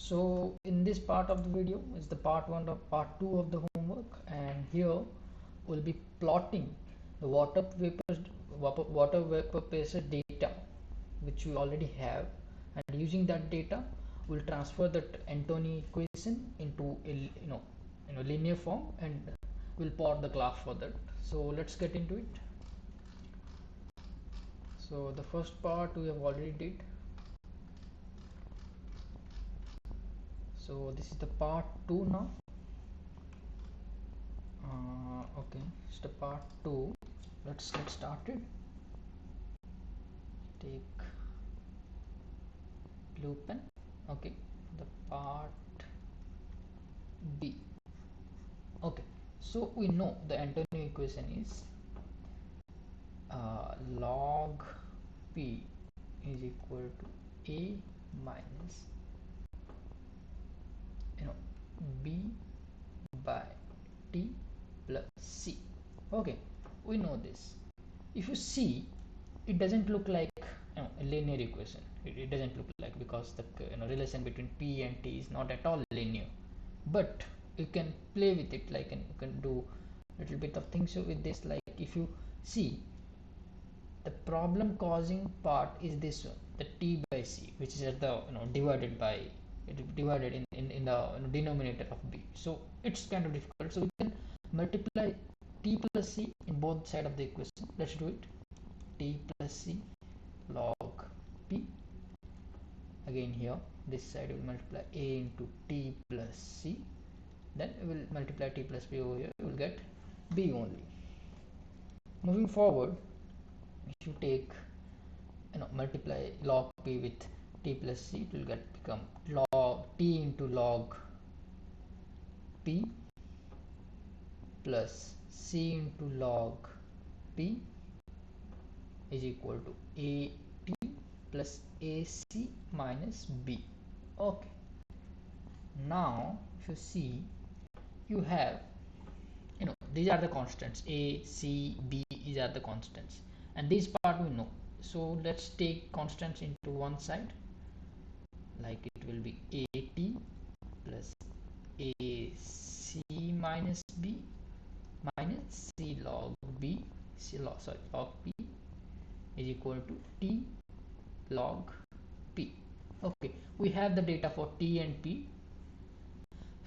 So in this part of the video is the part 1 of part 2 of the homework, and here we'll be plotting the water vapor pressure data which we already have, and using that data we'll transfer that Antoine equation into a linear form, and we'll plot the graph for that. So let's get into it. So the first part we have already did. So this is the part 2 now. Okay, it's the part 2. Let's get started. Take blue pen. Okay, the part B. Okay, so we know the Antoine equation is log P is equal to A minus B by T plus C. Okay, we know this. If you see, it doesn't look like a linear equation. It doesn't look like, because the relation between P and T is not at all linear. But you can play with it, like, and you can do a little bit of things with this. Like, if you see, the problem causing part is this one, the T by C, which is at the divided in the denominator of B. So it's kind of difficult. So we can multiply T plus C in both sides of the equation. Let's do it. T plus C log P. Again here, this side will multiply A into T plus C. Then we will multiply T plus B over here. We will get B only. Moving forward, if you take multiply log P with T plus C, it will become log T into log P plus C into log P is equal to AT plus AC minus B. Okay, now if you see, you have these are the constants, A, C, B. These are the constants, and this part we know. So let's take constants into one side. Like, it will be AT plus AC minus B minus C log B, log P is equal to T log P. Okay, we have the data for T and P,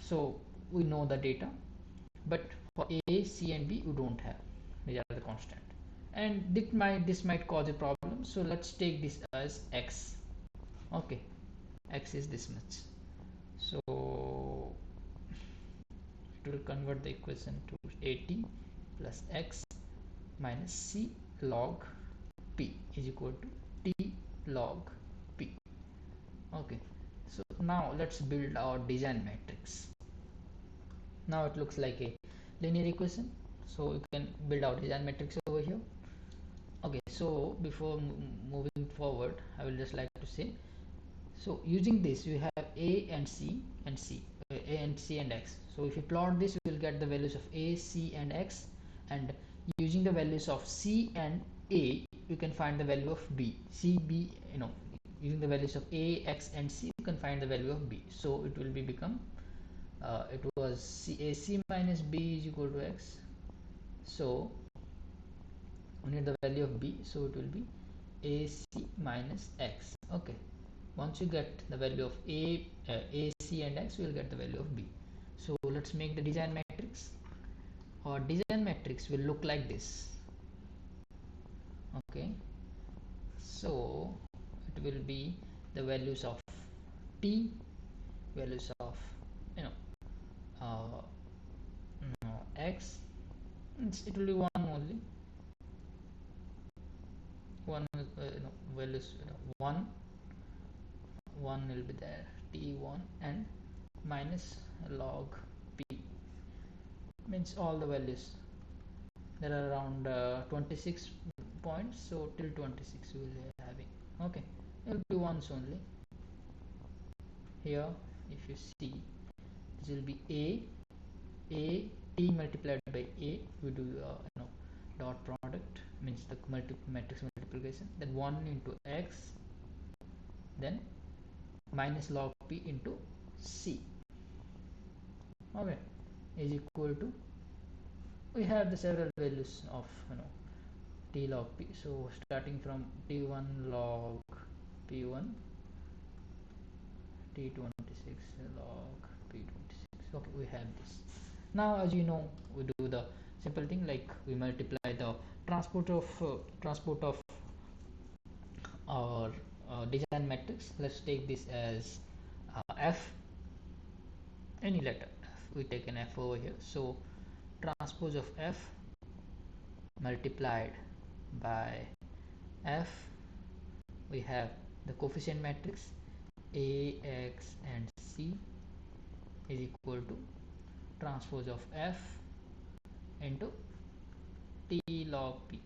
so we know the data, but for A, C and B we don't have. These are the constant, and this might cause a problem. So let's take this as X. Okay, X is this much. So it will convert the equation to AT plus X minus C log P is equal to T log P. Okay, so now let's build our design matrix. Now it looks like a linear equation, so you can build our design matrix over here. Okay, so before moving forward, I will just like to say, so using this you have A and C and A and C and X. So if you plot this, you will get the values of A, C and X, and using the values of C and A, you can find the value of B. C, B, using the values of A, X and C, you can find the value of B. So it will become it was AC minus B is equal to X. So we need the value of B, so it will be AC minus X. Okay, once you get the value of AC and X, we will get the value of B. So let's make the design matrix. Our design matrix will look like this. Okay, so it will be the values of T, values of X. It will be one only. One values 1 will be there, T1, and minus log P means all the values. There are around 26 points, so till 26 we will be having. Okay, it will be ones only. Here if you see, this will be A T multiplied by A. We do dot product, means the matrix multiplication, then 1 into X, then minus log P into C, okay, is equal to, we have the several values of t log p. So starting from t1 log p1, t26 log p26. Okay, we have this. Now as you know, we do the simple thing, like we multiply the transport of our design matrix. Let's take this as f, any letter f. We take an f over here, so transpose of f multiplied by f, we have the coefficient matrix a, x and c is equal to transpose of f into t log p.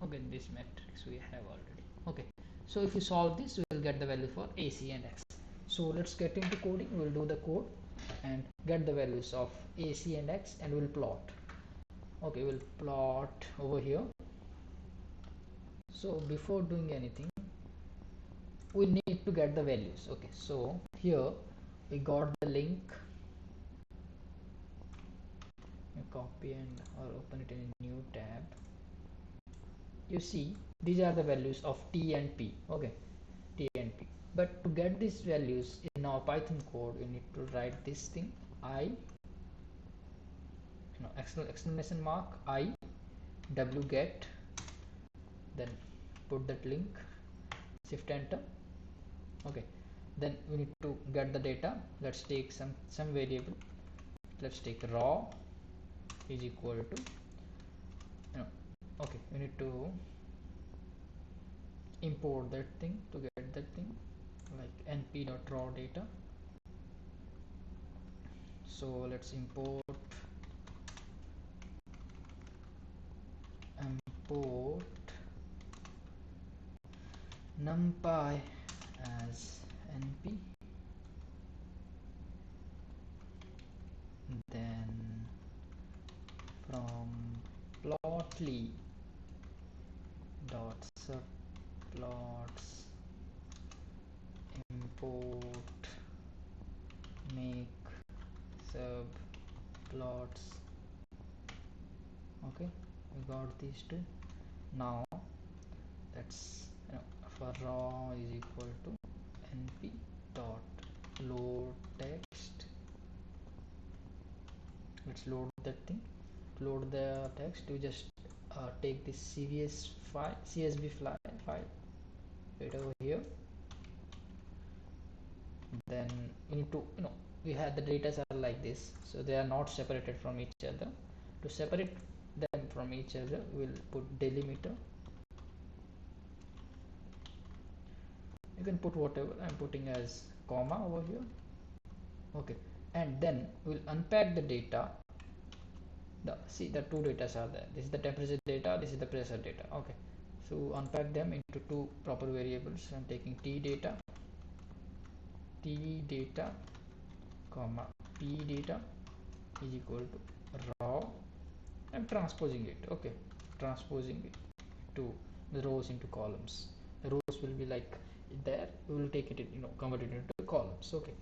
Okay, this matrix we have already. Okay, so if you solve this, we will get the value for a, c and x. So let's get into coding. We'll do the code and get the values of a, c and x, and we'll plot. Okay, we'll plot over here. So before doing anything, we need to get the values. Okay, so here we got the link, you copy and or open it in a new tab. You see these are the values of t and p. Okay, t and p. But to get these values in our Python code, we need to write this thing I, exclamation mark I wget, then put that link, shift enter. Okay, then we need to get the data. Let's take some variable. Let's take raw is equal to okay, we need to import that thing to get that thing, like np.raw data. So let's import numpy as np, then from plotly dot subplots import make subplots. Okay, we got these two. Now that's for raw is equal to np dot load text. Let's load that thing. To load the text, we just take this csv file right over here. Then we need to we have the data are like this, so they are not separated from each other. To separate them from each other, we'll put delimiter. You can put whatever, I'm putting as comma over here. Okay, and then we'll unpack the data. See the two data are there. This is the temperature data, this is the pressure data. Okay, so unpack them into two proper variables. I'm taking t data comma p data is equal to raw. I'm transposing it. Okay, transposing it to the rows into columns. The rows will be like there, we will take it convert it into columns. Okay,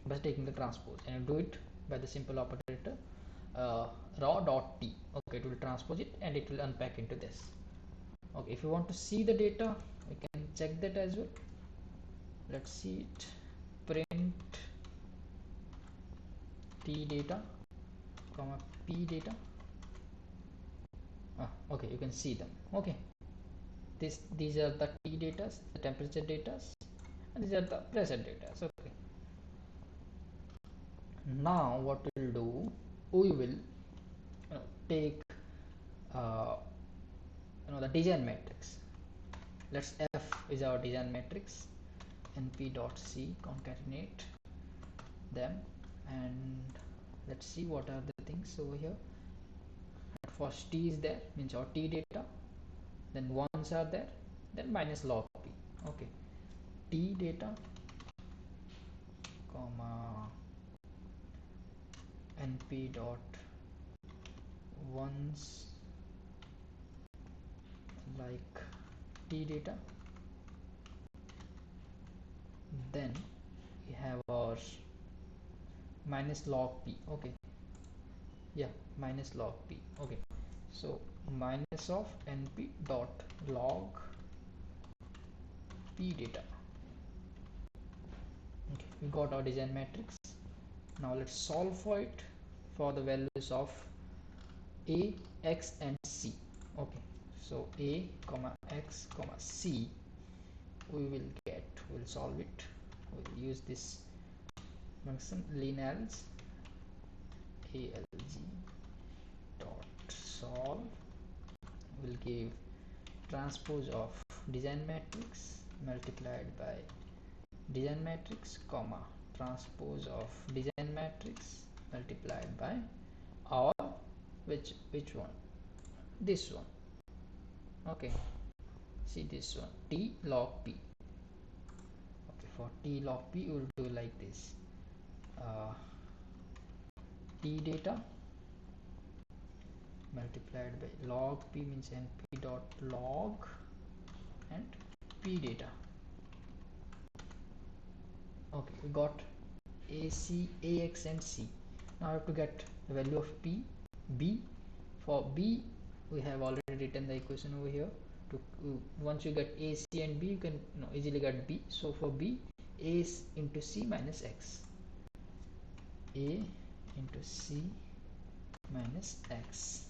by taking the transpose, and do it by the simple operator raw dot t. Okay, it will transpose it and it will unpack into this. Okay, if you want to see the data, we can check that as well. Let's see it. Print t data comma p data. Okay, you can see them. Okay, these are the t data, the temperature data, and these are the pressure data. Okay, now what we'll do, we will take the design matrix. Let's f is our design matrix, np.c concatenate them, and let's see what are the things over here. First t is there, means our t data, then ones are there, then minus log p. Okay, t data comma np dot ones like t data. Then we have our minus log p. Okay, yeah, minus log p. Okay, so minus of np dot log p data. Okay, we got our design matrix. Now let's solve for it for the values of a, x and c. Okay, so a comma x comma c, we'll solve it. We'll use this function linalg alg dot solve. Will give transpose of design matrix multiplied by design matrix comma transpose of design matrix multiplied by our which one, this one. Okay, see this one, t log p. Okay, for t log p we will do like this, t data multiplied by log p means np dot log and p data. Okay, we got a, c, a, x and c. Now I have to get the value of p, b. For b we have already written the equation over here. To once you get a, c and b, you can easily get b. So for b, a is into c minus x, a into c minus x.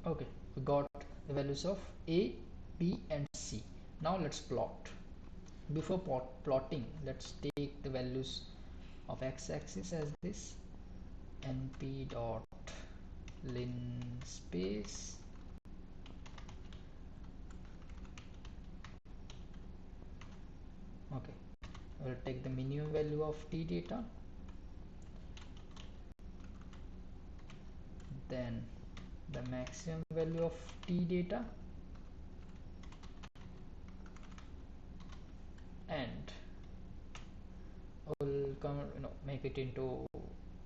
Okay, we got the values of a, b and c. Now let's plot. Before plotting, let's take the values of x-axis as this, np dot linspace okay, we'll take the minimum value of t data, then the maximum value of t data, and we'll come make it into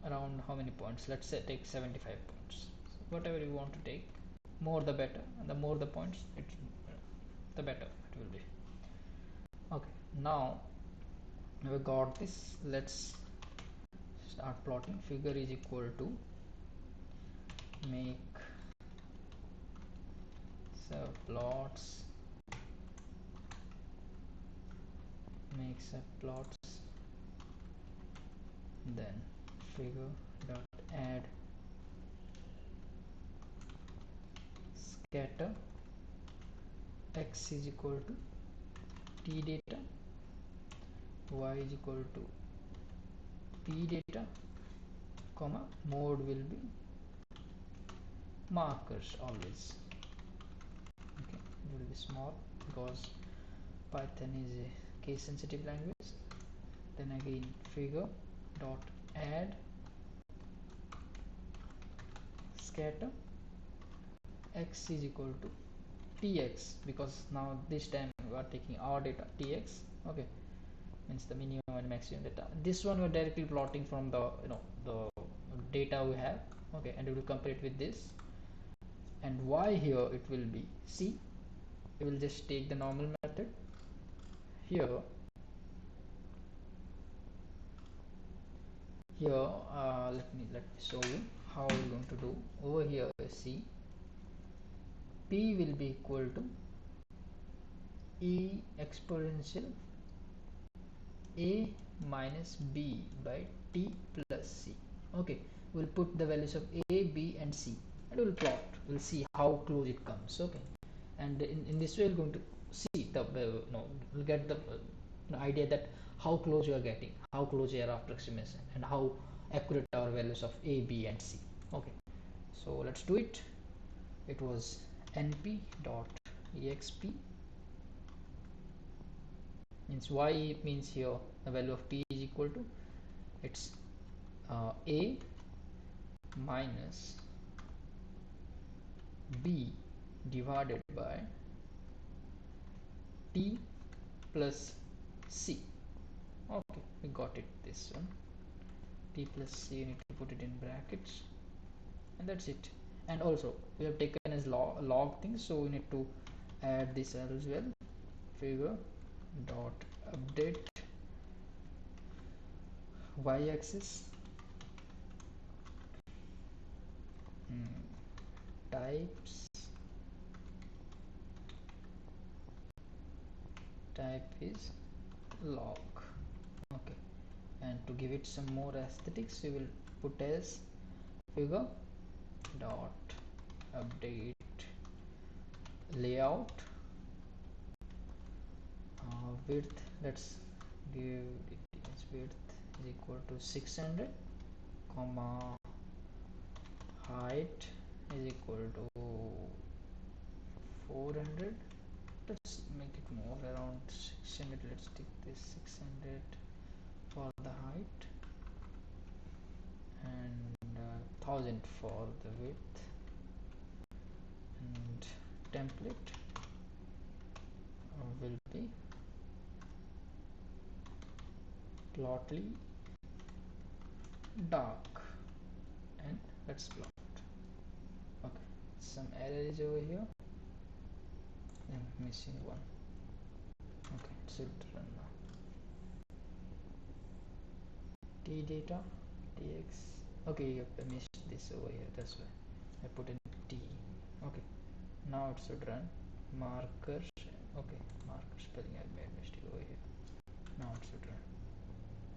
around how many points. Let's say take 75 points. So whatever you want to take, more the better, and the more the points the better it will be. Okay, now we got this. Let's start plotting. Figure is equal to make subplots, make subplots, then figure dot add scatter x is equal to t data, y is equal to p data, comma mode will be markers always. Okay, it will be small because Python is a case sensitive language. Then again figure dot add scatter x is equal to tx, because now this time we are taking our data tx. Okay, means the minimum and maximum data. This one we're directly plotting from the the data we have. Okay, and we will compare it with this. And y here it will be, see, we will just take the normal method here. Let me show you how we're going to do. Over here, see, p will be equal to e exponential a minus b by t plus c. Okay, we'll put the values of a, b and c, and we'll plot. We'll see how close it comes. Okay, and in this way we're going to see the we'll get the idea that how close you are getting, how close your approximation, and how accurate our values of a, b and c. Okay, so let's do it. It was np dot exp, means y means here the value of t is equal to, it's a minus b divided by t plus c. Okay, we got it, this one, t plus c, you need to put it in brackets, and that's it. And also we have taken as log things, so we need to add this as well. Figure dot update y-axis, types, type is log. Okay, and to give it some more aesthetics, we will put as figure dot update layout, width, let's give it as width is equal to 600, comma height is equal to 400. Let's make it more around 600. Let's take this 600 for the height and 1000 for the width, and template will be plotly dark, and let's plot. Okay, some error is over here. I'm missing one. Okay, it should run now. T data tx. Okay, yep, I missed this over here, that's why I put in T. Okay, now it should run. Marker, okay, marker spelling, I made mistake over here. Now it should run.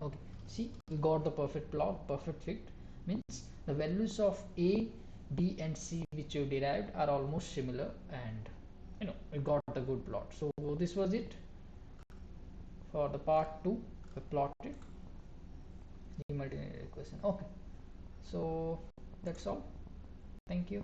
Okay, see, we got the perfect plot, perfect fit. Means the values of A, B and C which you derived are almost similar, and we got a good plot. So this was it for the part 2. We plotted the multivariate equation. Okay, so that's all. Thank you.